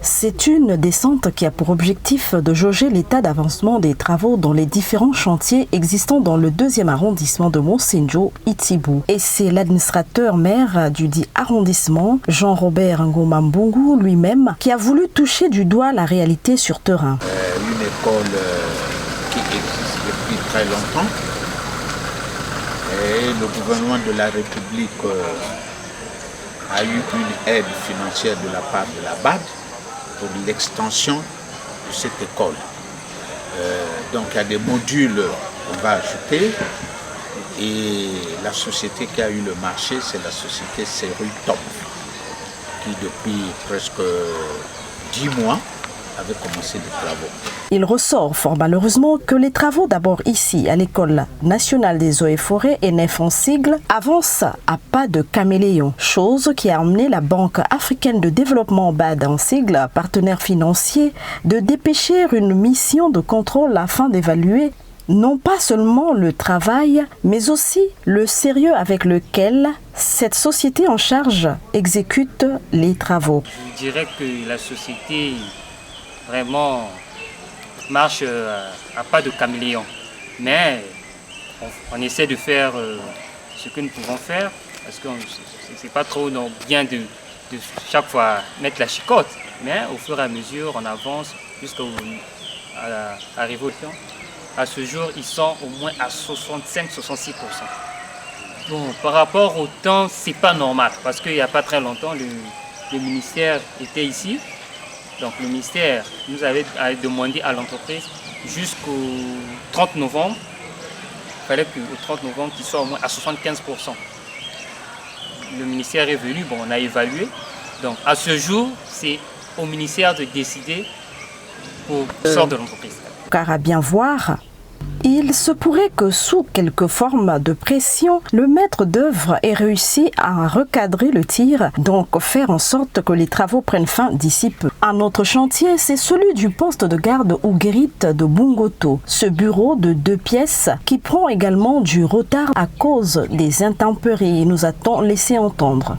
C'est une descente qui a pour objectif de jauger l'état d'avancement des travaux dans les différents chantiers existants dans le 2e arrondissement de Monsenjo, Itibu. Et c'est l'administrateur maire du dit arrondissement, Jean-Robert Ngoma Mbungu lui-même, qui a voulu toucher du doigt la réalité sur terrain. Une école qui existe depuis très longtemps. Et le gouvernement de la République a eu une aide financière de la part de la BAD pour l'extension de cette école. Donc il y a des modules qu'on va ajouter et la société qui a eu le marché, c'est la société Seru Top qui depuis presque 10 mois avait commencé des travaux. Il ressort fort malheureusement que les travaux d'abord ici à l'École nationale des eaux et forêts, ENEF en sigle, avancent à pas de caméléon, chose qui a amené la Banque africaine de développement BAD en sigle, partenaire financier, de dépêcher une mission de contrôle afin d'évaluer non pas seulement le travail, mais aussi le sérieux avec lequel cette société en charge exécute les travaux. Je dirais que la société vraiment marche à pas de caméléon. Mais on essaie de faire ce que nous pouvons faire parce que c'est pas trop bien de chaque fois mettre la chicotte. Mais au fur et à mesure, on avance jusqu'à la révolution. À ce jour, ils sont au moins à 65-66%. Bon, par rapport au temps, c'est pas normal parce qu'il n'y a pas très longtemps, le ministère était ici. Donc le ministère nous avait demandé à l'entreprise jusqu'au 30 novembre, il fallait qu'au 30 novembre qu'il soit au moins à 75%. Le ministère est venu, bon, on a évalué. Donc à ce jour, c'est au ministère de décider pour sortir de l'entreprise. Car à bien voir, il se pourrait que sous quelque forme de pression, le maître d'œuvre ait réussi à recadrer le tir, donc faire en sorte que les travaux prennent fin d'ici peu. Un autre chantier, c'est celui du poste de garde ou guérite de Bungoto, ce bureau de 2 pièces qui prend également du retard à cause des intempéries, nous a-t-on laissé entendre.